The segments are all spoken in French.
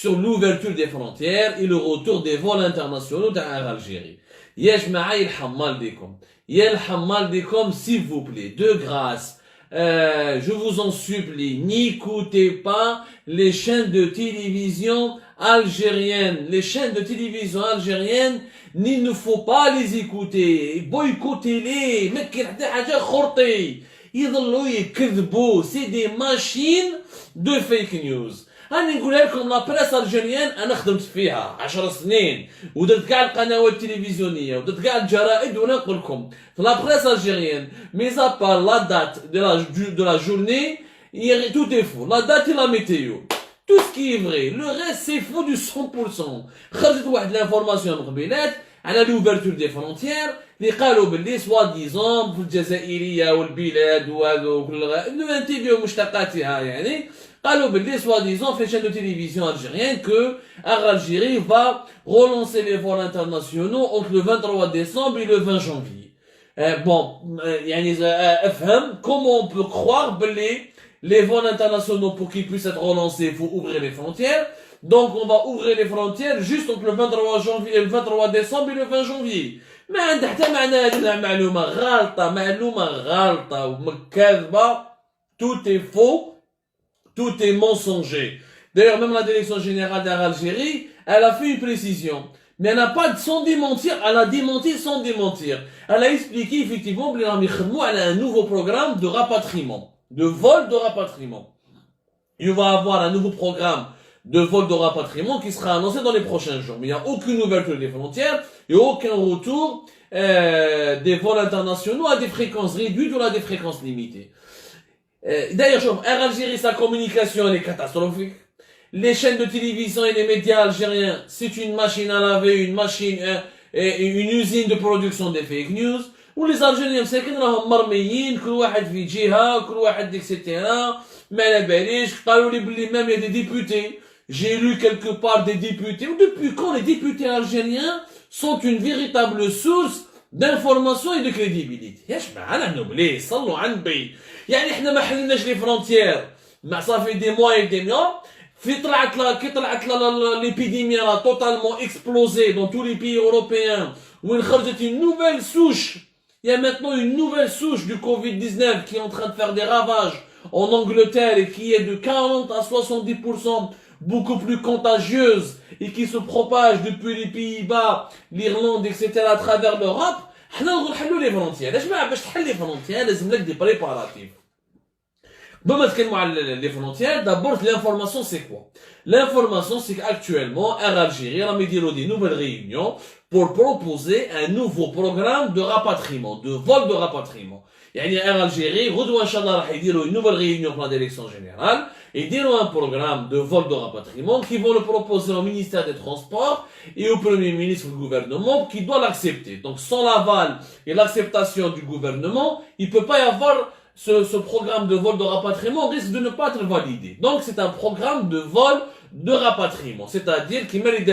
sur l'ouverture des frontières et le retour des vols internationaux dans l'Algérie. Yesh ma'ay al-hammal dikom. Yel hammal dikom, s'il vous plaît, de grâce. Je vous en supplie, n'écoutez pas les chaînes de télévision algériennes. Les chaînes de télévision algériennes, il ne faut pas les écouter. Boycottez-les. C'est des machines de fake news. أنا نقول لكم لا بريس ألجيريان أنا خدمت فيها 10 سنين ودرت كاع القنوات التلفزيونية ودرت كاع الجرائد وأنا نقول لكم في لا بريس ألجيريان ميز أبار لا دات de la journée tout est faux. La date et la météo, tout ce qui est vrai, le reste c'est faux du 100%. خرجت واحد l'information من قبيلات على l'ouverture des frontières اللي قالوا باللي سوا ديزون في الجزائرية والبلاد وهذوك الانتيفيو ومشتقاتها يعني قالوا باللي سوا ديزون في chaîne de télévision algérienne que Algérie va relancer les vols internationaux entre le 23 décembre et le 20 janvier. Bon, يعني افهم comment on peut croire باللي les vols internationaux pour qu'ils puissent être relancés, il faut ouvrir les frontières. Donc on va ouvrir les frontières juste entre le 23 janvier et le 23 décembre et le 20 janvier. ما عندها حتى معنى هذه معلومة غالطة ومكذبة. Tout est faux, tout est mensonger. D'ailleurs même la direction générale d'Algérie, elle a fait une précision. Mais elle n'a pas sans démentir, elle a démenti sans démentir. Elle a expliqué effectivement qu'elle a un nouveau programme de rapatriement, de vol de rapatriement. Il va avoir un nouveau programme de vol de rapatriement qui sera annoncé dans les prochains jours. Mais il n'y a aucune ouverture des frontières et aucun retour des vols internationaux à des fréquences réduites ou à des fréquences limitées. D'ailleurs, Air Algérie, sa communication elle est catastrophique. Les chaînes de télévision et les médias algériens, c'est une machine à laver, une usine de production des fake news. Où les Algériens, c'est qu'ils sont marmeillين, كل واحد في جهة, كل واحد etc. ما على باليش, قالوا لي بلي même il y a des députés. J'ai lu quelque part des députés. Depuis quand les députés algériens sont une véritable source d'information et de crédibilité. ياش معنا نوبلي صلوا على النبي. يعني احنا ما حلناش les frontières. ما صافي des mois et des mois. كي طلعت l'épidémie a totalement explosé dans tous les pays européens où il خرجت une nouvelle souche. Il y a maintenant une nouvelle souche du Covid-19 qui est en train de faire des ravages en Angleterre et qui est de 40 à 70% beaucoup plus contagieuse et qui se propage depuis les Pays-Bas, l'Irlande, etc. à travers l'Europe. احنا نقول حلوا les frontières. باش تحل les frontières لازم لك des préparatifs. Les frontières, d'abord l'information c'est quoi? L'information c'est qu'actuellement Air Algérie a mis des nouvelles réunions pour proposer un nouveau programme de rapatriement, de vol de rapatriement. يعني Air Algérie غدوة إن شاء الله راح يديروا une nouvelle réunion pour la direction générale et يديروا un programme de vol de rapatriement qui vont le proposer au ministère des Transports et au premier ministre du gouvernement qui doit l'accepter. Donc sans l'aval et l'acceptation du gouvernement, il peut pas y avoir ce programme de vol de rapatriement risque de ne pas être validé. Donc c'est un programme de vol de rapatriement. C'est-à-dire qu'il mérite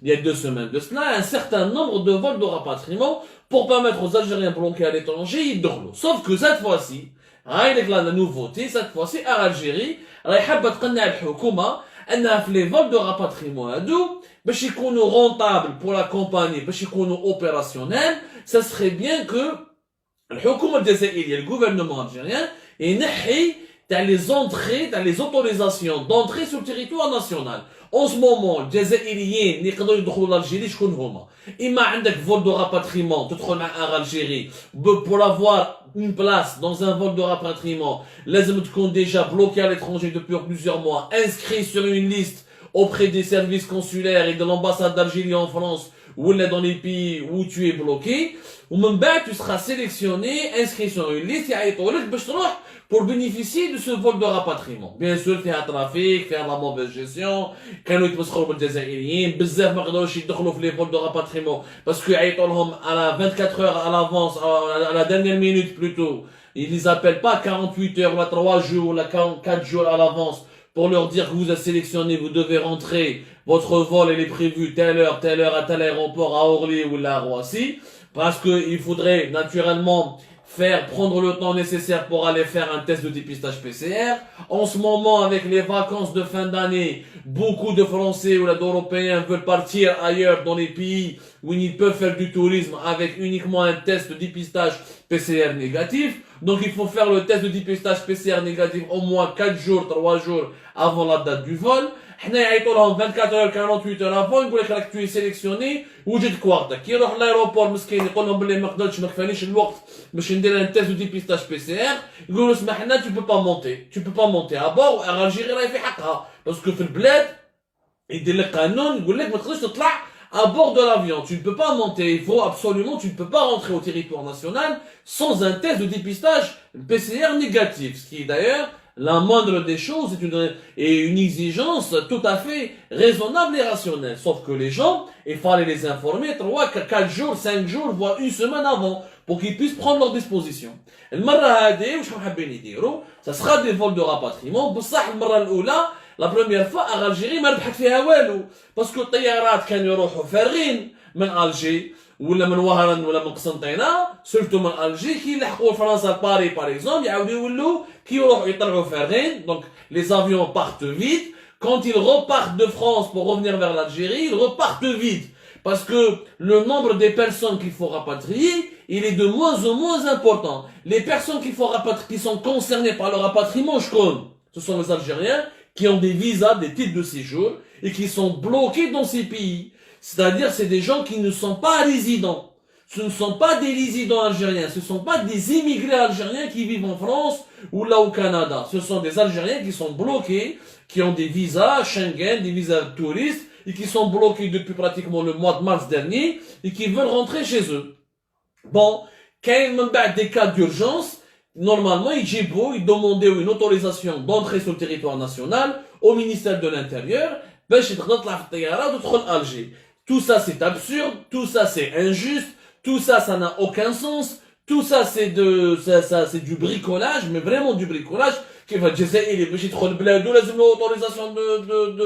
il y a 2 semaines de cela un certain nombre de vols de rapatriement pour permettre aux Algériens bloqués à l'étranger d'orlo. Sauf que cette fois-ci, avec la nouveauté, cette fois-ci, à Algérie, elle a تقنع الحكومة أنها في les vols de rapatriement هادو باش يكونوا rentables pour la compagnie, باش يكونوا opérationnels, ça serait bien que الحكومة الجزائرية, le gouvernement algérien, ينحي تاع les entrées, تاع les autorisations d'entrée sur le territoire national. En ce moment, الجزائريين اللي يقدروا يدخلوا لالجيري شكون هما؟ إما عندك vol de rapatriement تدخل مع Air Algérie pour avoir une place dans un vol de rapatriement, لازم تكون déjà bloqué à l'étranger depuis plusieurs mois, inscrit sur une liste auprès des services consulaires et de l'ambassade d'Algérie en France ou là dans les pays où tu es bloqué. Ou même tu seras sélectionné, inscrit sur une liste pour bénéficier de ce vol de rapatriement. Bien sûr, faire un trafic, faire la mauvaise gestion, كانوا يتمسخروا بالجزائريين, بزاف ما قدروش يدخلوا في les vols de rapatriement parce que يعيطوا à la 24 heures à l'avance, à la dernière minute plutôt. Ils les appellent pas 48 heures, ou 3 jours, ou 4 jours à l'avance pour leur dire que vous êtes sélectionné, vous devez rentrer, votre vol il est prévu telle heure à tel aéroport à Orly ou à Roissy. Parce que il faudrait naturellement prendre le temps nécessaire pour aller faire un test de dépistage PCR. En ce moment, avec les vacances de fin d'année, beaucoup de Français ou d'Européens veulent partir ailleurs dans les pays où ils peuvent faire du tourisme avec uniquement un test de dépistage PCR négatif. Donc il faut faire le test de dépistage PCR négatif au moins 4 jours, 3 jours avant la date du vol. حنا يعيطوا لهم 24 heures 48 heures avant يقول لك راك توي سيليكسيوني وجد كوارتك كي يروح لايروبور مسكين يقول لهم بلي ما قدرتش ما كفانيش الوقت باش ندير ان تيست دو ديبيستاج بي سي ار يقولوا اسمح لنا تو بو با مونتي ابور الجيري راهي في حقها باسكو في البلاد يدير لك قانون يقول لك ما تقدرش تطلع à bord de l'avion. Tu ne peux pas monter, il faut absolument, tu ne peux pas rentrer au territoire national sans un test de dépistage PCR négatif, ce qui est d'ailleurs la moindre des choses est une exigence tout à fait raisonnable et rationnelle. Sauf que les gens, il fallait les informer 3, 4 jours, 5 jours, voire une semaine avant, pour qu'ils puissent prendre leurs dispositions. Ça sera des vols de rapatriement. La première fois, à Algérie, ما ربحت فيها والو. Parce que الطيارات كانوا يروحوا فارغين من ألجي ولا من وهران ولا من قسنطينة سورتو من ألجي كي يلحقوا فرنسا باري par exemple يعاودوا يولوا كي يروحوا يطلعوا فارغين. Donc les avions partent vite. Quand ils repartent de France pour revenir vers l'Algérie, ils repartent vite. Parce que le nombre des personnes qu'il faut rapatrier, il est de moins en moins important. Les personnes qu'il faut rapatrier, qui sont concernées par le rapatriement, je connais. Ce sont les Algériens qui ont des visas, des titres de séjour, et qui sont bloqués dans ces pays. C'est-à-dire, c'est des gens qui ne sont pas résidents. Ce ne sont pas des résidents algériens. Ce ne sont pas des immigrés algériens qui vivent en France ou là au Canada. Ce sont des Algériens qui sont bloqués, qui ont des visas Schengen, des visas touristes, et qui sont bloqués depuis pratiquement le mois de mars dernier, et qui veulent rentrer chez eux. Bon, quand il y a des cas d'urgence, normalement, ils demandaient une autorisation d'entrer sur le territoire national au ministère de l'Intérieur, tout ça c'est absurde, tout ça c'est injuste, tout ça ça n'a aucun sens, tout ça c'est c'est du bricolage, mais vraiment du bricolage. كيف الجزائري باش يدخل بلاده لازم له autorisation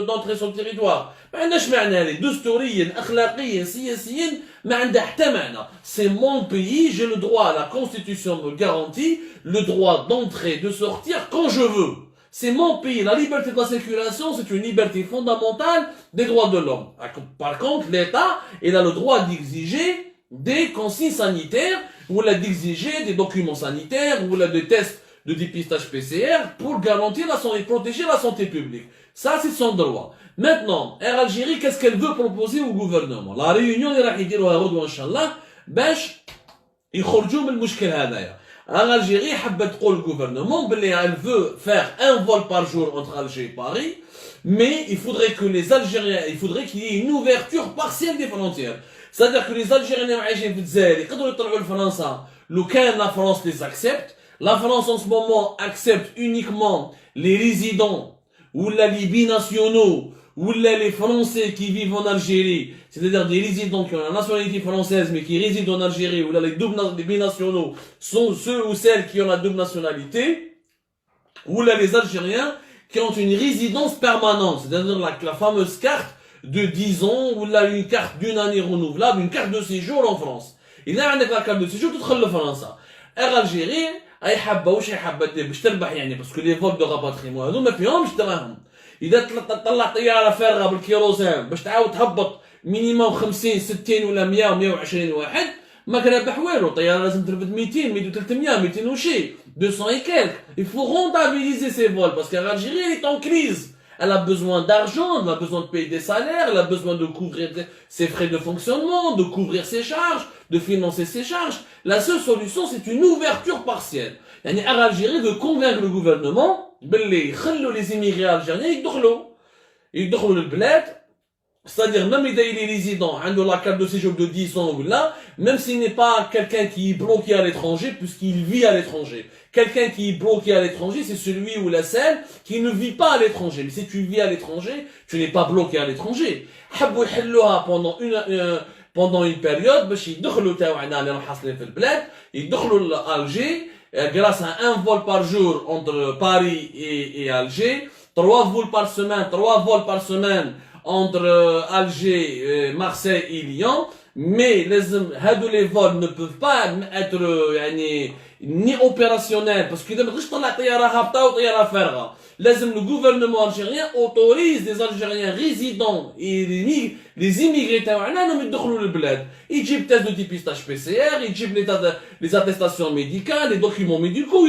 d'entrer sur le territoire. ما عندناش معنى هذه دستوريا اخلاقيا سياسيا ما عندها حتى معنى. C'est mon pays, j'ai le droit, la constitution me garantit le droit d'entrer, de sortir quand je veux. C'est mon pays, la liberté de la circulation, c'est une liberté fondamentale des droits de l'homme. Par contre, l'État, il a le droit d'exiger des consignes sanitaires, ou d'exiger des documents sanitaires, ou des tests de dépistage PCR pour garantir la santé, protéger la santé publique. Ça, c'est son droit. Maintenant, Air Algérie, qu'est-ce qu'elle veut proposer au gouvernement? La réunion, اللي راح يديروها غدوة إن شاء الله باش يخرجوا من المشكل هذايا. Air Algérie حابة تقول gouvernement باللي elle veut faire un vol par jour entre Alger et Paris, mais il faudrait que les Algériens, il faudrait qu'il y ait une ouverture partielle des frontières. C'est-à-dire que les Algériens اللي عايشين في الجزائر يقدروا يطلعوا لفرنسا لو كان la France les accepte. La France en ce moment accepte uniquement les résidents ou les binationaux ou les Français qui vivent en Algérie, c'est-à-dire des résidents qui ont la nationalité française mais qui résident en Algérie, ou les binationaux sont ceux ou celles qui ont la double nationalité, ou les Algériens qui ont une résidence permanente, c'est-à-dire la fameuse carte de 10 ans ou une carte d'une année renouvelable, une carte de séjour en France. Et là, avec la carte de séjour, tu te le France. Air Algérie, اي حبه واش هي حابه دير باش تربح يعني باسكو لي فول دو راباتريمون هذو ما فيهمش دراهم. اذا طلع طياره فارغه بالكيروسين باش تعاود تهبط مينيموم 50 60 ولا 100 120 واحد ما كربح والو. طياره لازم تربح 200 300 200 وشي 200 et quelques. Il faut rentabiliser ces vols parce qu'Algérie est en crise. Elle a besoin d'argent, elle a besoin de payer des salaires, elle a besoin de couvrir ses frais de fonctionnement, de couvrir ses charges, de financer ses charges. La seule solution, c'est une ouverture partielle. Yani Algérie veut convaincre le gouvernement باللي يخلوا les immigrés algériens يدخلوا للبلاد. C'est-à-dire, même il est résident, la carte de séjour de 10 ans ou là, même s'il n'est pas quelqu'un qui est bloqué à l'étranger, puisqu'il vit à l'étranger. Quelqu'un qui est bloqué à l'étranger, c'est celui ou la celle qui ne vit pas à l'étranger. Mais si tu vis à l'étranger, tu n'es pas bloqué à l'étranger. Pendant une période, ils دخلوا à Alger, grâce à un vol par jour entre Paris et Alger, 3 vols par semaine entre Alger, Marseille et Lyon, mais les vols ne peuvent pas être ni opérationnel, parce que le gouvernement algérien autorise les Algériens résidents et les immigrés ils ont test de dépistage PCR, ils ont les attestations médicales, les documents médicaux,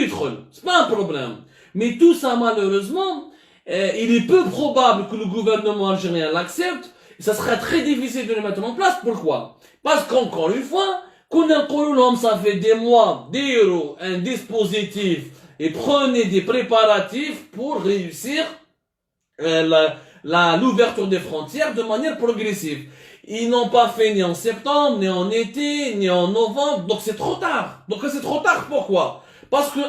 c'est pas un problème. Mais tout ça, malheureusement, il est peu probable que le gouvernement algérien l'accepte, et ça sera très difficile de le mettre en place. Pourquoi? Parce qu'encore une fois, ça fait des mois, un dispositif et prenez des préparatifs pour réussir l'ouverture des frontières de manière progressive. Ils n'ont pas fait ni en septembre, ni en été, ni en novembre, donc c'est trop tard. Donc c'est trop tard, pourquoi? Parce que,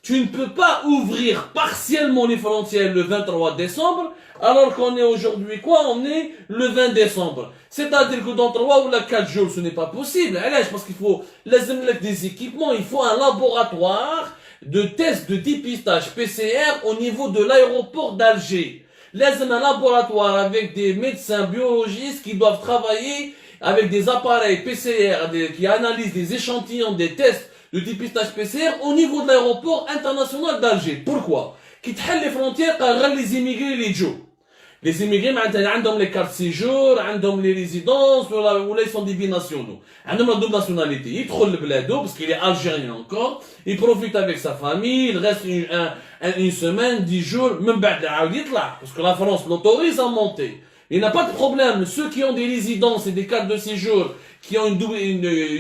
tu ne peux pas ouvrir partiellement les frontières le 23 décembre, alors qu'on est aujourd'hui quoi? On est le 20 décembre. C'est-à-dire que dans 3 ou 4 jours, ce n'est pas possible. Parce qu'il faut des équipements, il faut un laboratoire de tests de dépistage PCR au niveau de l'aéroport d'Alger. Un laboratoire avec des médecins biologistes qui doivent travailler avec des appareils PCR qui analysent des échantillons des tests de dépistage PCR au niveau de l'aéroport international d'Alger. Pourquoi? Qui تحل les frontières par les immigrés les jouent. Les immigrés ont les cartes séjour, ont les résidences, ou là ils sont des binationaux. Ils ont la double nationalité. Ils trouvent le blado parce qu'il est algérien encore. Il profite avec sa famille, il reste une semaine, 10 jours, même parce que la France l'autorise à monter. Il n'y a pas de problème. Ceux qui ont des résidences et des cartes de séjour, qui ont une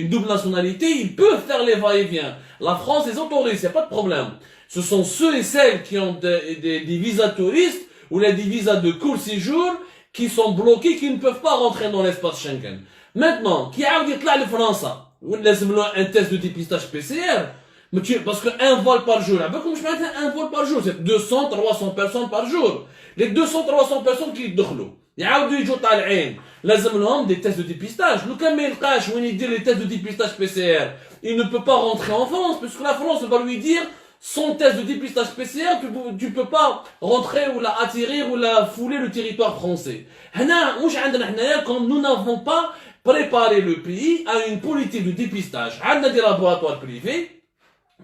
double nationalité, ils peuvent faire les va-et-vient. La France les autorise, il n'y a pas de problème. Ce sont ceux et celles qui ont des visas touristes ou des visas de court séjour qui sont bloqués, qui ne peuvent pas rentrer dans l'espace Schengen. Maintenant, qui a dit là le français, un test de dépistage PCR, parce qu'un vol par jour, comme je m'attends, un vol par jour, c'est 200, 300 personnes par jour. Les 200, 300 personnes qui يدخلوا يعاودوا يجوا طالعين لازم لهم des tests de dépistage. لو كان ما يلقاش وين يدير les tests de dépistage PCR, il ne peut pas rentrer en France, parce que la France va lui dire son test de dépistage PCR, tu peux pas rentrer ou la atterrir ou la fouler le territoire français. Quand nous n'avons pas préparé le pays à une politique de dépistage, on a des laboratoires privés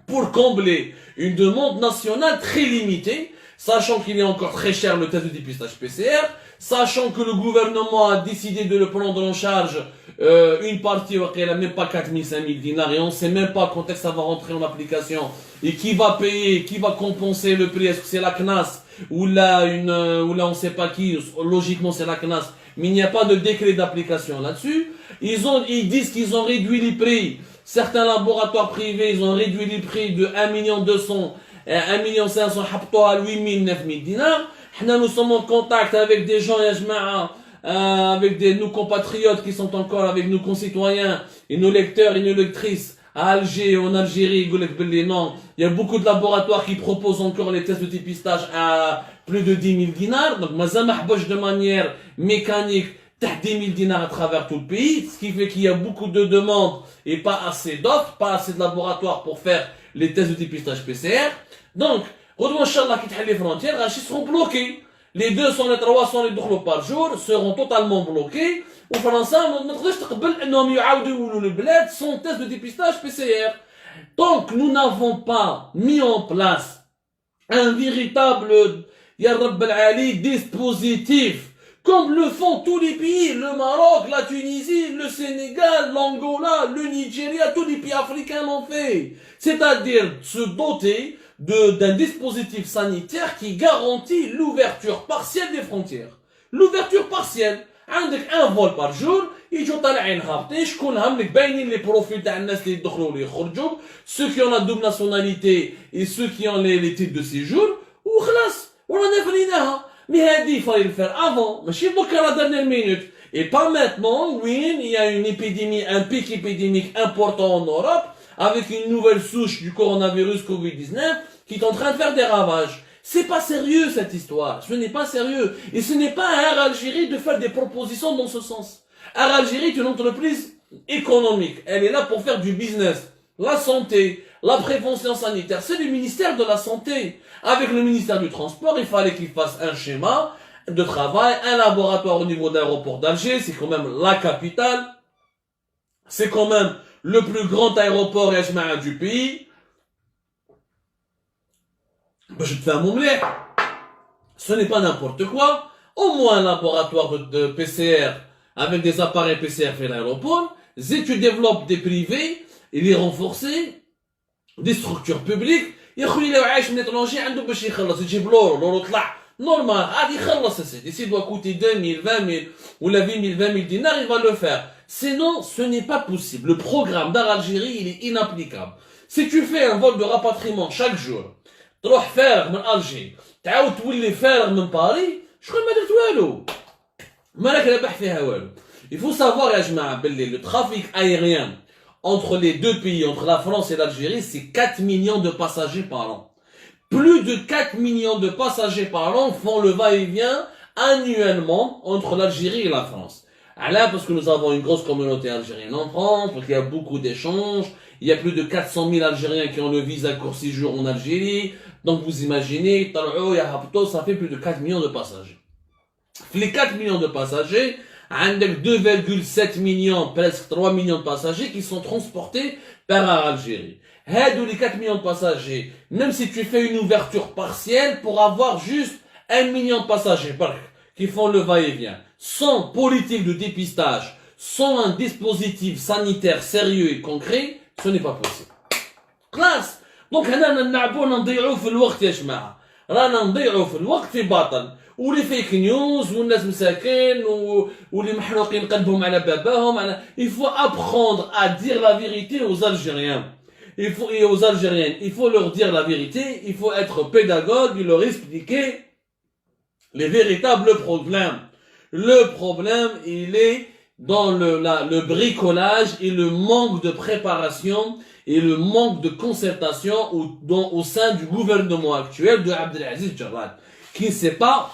pour combler une demande nationale très limitée, sachant qu'il est encore très cher le test de dépistage PCR, sachant que le gouvernement a décidé de le prendre en charge une partie, elle n'a même pas 4000, 5000 dinars, et on ne sait même pas quand est-ce que ça va rentrer en application, et qui va payer, qui va compenser le prix, est-ce que c'est la CNAS, ou là on ne sait pas qui, logiquement c'est la CNAS, mais il n'y a pas de décret d'application là-dessus. Ils disent qu'ils ont réduit les prix, certains laboratoires privés, ils ont réduit les prix de 1,2 million à 1,5 million, حطوها à 8 000, 9 000 dinars. Nous sommes en contact avec des gens, avec nos compatriotes qui sont encore avec nos concitoyens et nos lecteurs et nos lectrices à Alger, en Algérie, non. Il y a beaucoup de laboratoires qui proposent encore les tests de dépistage à plus de 10 000 dinars. Donc, de manière mécanique, 10 000 dinars à travers tout le pays, ce qui fait qu'il y a beaucoup de demandes et pas assez d'offres, pas assez de laboratoires pour faire les tests de dépistage PCR. Donc, Inch'Allah, qui les frontières, ils seront bloqués. Les 200, les 300, les 200 par jour seront totalement bloqués. Au Français, on ne peut pas dire sans test de dépistage PCR. Tant que nous n'avons pas mis en place un véritable dispositif, comme le font tous les pays, le Maroc, la Tunisie, le Sénégal, l'Angola, le Nigeria, tous les pays africains l'ont fait. C'est-à-dire se doter d'un dispositif sanitaire qui garantit l'ouverture partielle des frontières. L'ouverture partielle. Un vol par jour, يجوا طالعين هابطين شكونهم لك باينين لي بروفيل تاع الناس اللي يدخلوا واللي يخرجوا ceux qui ont la double nationalité et ceux qui ont les titres de séjour وخلاص ورانا فريناها. Mais هادي il fallait le faire avant, ماشي دوكا la dernière minute. Et pas maintenant, oui, il y a une épidémie, un pic épidémique important en Europe, avec une nouvelle souche du coronavirus Covid-19 qui est en train de faire des ravages. C'est pas sérieux cette histoire, ce n'est pas sérieux. Et ce n'est pas à Air Algérie de faire des propositions dans ce sens. Air Algérie est une entreprise économique, elle est là pour faire du business. La santé, la prévention sanitaire, c'est le ministère de la Santé. Avec le ministère du Transport, il fallait qu'il fasse un schéma de travail, un laboratoire au niveau de l'aéroport d'Alger, c'est quand même la capitale, c'est quand même le plus grand aéroport du pays. باش تفهموا مليح. Ce n'est pas n'importe quoi. Au moins un laboratoire de PCR avec des appareils PCR fait l'aéroport. Si tu développes des privés, il est renforcé, des structures publiques. يا خويا لو عايش من étranger عنده باش يخلص يجيب لورو طلع normal عادي يخلص السيدي. S'il doit coûter 2000, 20 000 ou la 20 000, 20 000 dinars, il va le faire. Sinon, ce n'est pas possible. Le programme d'Algérie, il est inapplicable. Si tu fais un vol de rapatriement chaque jour, تروح فارغ من ألجي تعاود تولي فارغ من باري شكون ما درت والو مالك رابح فيها والو. Il faut savoir يا جماعة باللي le trafic aérien entre les deux pays, entre la France et l'Algérie, c'est 4 millions de passagers par an. Plus de 4 millions de passagers par an font le va-et-vient annuellement entre l'Algérie et la France. Alors, parce que nous avons une grosse communauté algérienne en France, parce qu'il y a beaucoup d'échanges, il y a plus de 400 000 Algériens qui ont le visa court séjour en Algérie. Donc vous imaginez, ça fait plus de 4 millions de passagers. Les 4 millions de passagers, avec 2,7 millions, presque 3 millions de passagers qui sont transportés par Algérie. Les 4 millions de passagers, même si tu fais une ouverture partielle pour avoir juste 1 million de passagers qui font le va-et-vient, sans politique de dépistage, sans un dispositif sanitaire sérieux et concret, ce n'est pas possible. Classe. Donc, هنا نلعبوا نضيعوا في الوقت يا جماعة. رانا نضيعوا في الوقت في باطل. ولي فيك نيوز والناس مساكين واللي محروقين قلبهم على باباهم على. Il faut apprendre à dire la vérité aux Algériens. Et aux Algériennes, il faut leur dire la vérité, il faut être pédagogue et leur expliquer les véritables problèmes. Le problème, il est dans le bricolage et le manque de préparation et le manque de concertation au sein du gouvernement actuel de Abdelaziz Jarrad, qui ne sait pas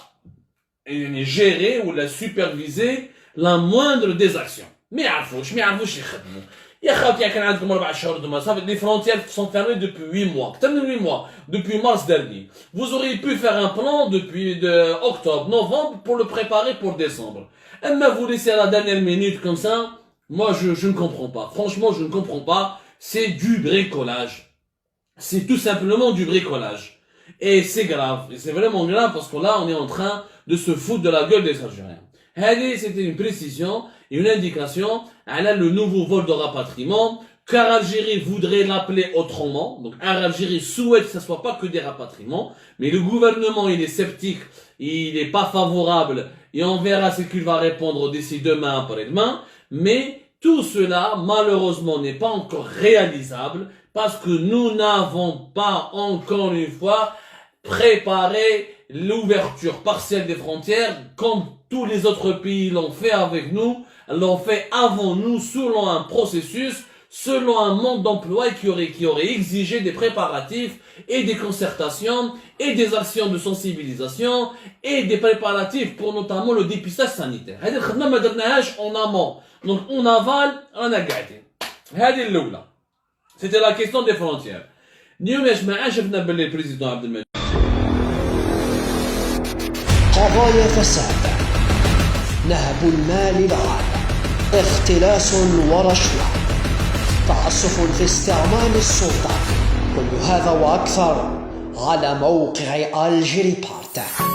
gérer ou la superviser la moindre des actions. Mais عرفوش يخدموا. يا خاوتي كان عندكم 4 شهور دوما صافي les frontières sont fermées depuis 8 mois. Comme 8 mois depuis mars dernier. Vous auriez pu faire un plan depuis octobre, novembre pour le préparer pour décembre. Mais vous laissez à la dernière minute comme ça, moi je ne comprends pas. Franchement, je ne comprends pas. C'est du bricolage. C'est tout simplement du bricolage. Et c'est grave. Et c'est vraiment grave parce que là, on est en train de se foutre de la gueule des Algériens. C'était une précision et une indication à le nouveau vol de rapatriement, car Algérie voudrait l'appeler autrement. Donc, Algérie souhaite que ce ne soit pas que des rapatriements, mais le gouvernement, il est sceptique, il n'est pas favorable, et on verra ce qu'il va répondre d'ici demain, après-demain. Mais tout cela, malheureusement, n'est pas encore réalisable, parce que nous n'avons pas, encore une fois, préparé l'ouverture partielle des frontières, comme tous les autres pays l'ont fait avec nous, l'ont fait avant nous, selon un processus, selon un monde d'emploi qui aurait exigé des préparatifs et des concertations et des actions de sensibilisation et des préparatifs pour notamment le dépistage sanitaire. هذه الخدمة ما درناهاش en amont. Donc en aval, رانا قاعدين. هذه الأولى. C'était la question des frontières. اليوم يا جماعة شفنا باللي البريزيدون عبد المجيد قضايا فساد، نهب المال العام، اختلاس ورشوة، تعسف في استعمال السلطة، كل هذا وأكثر على موقع الجيري بارتا.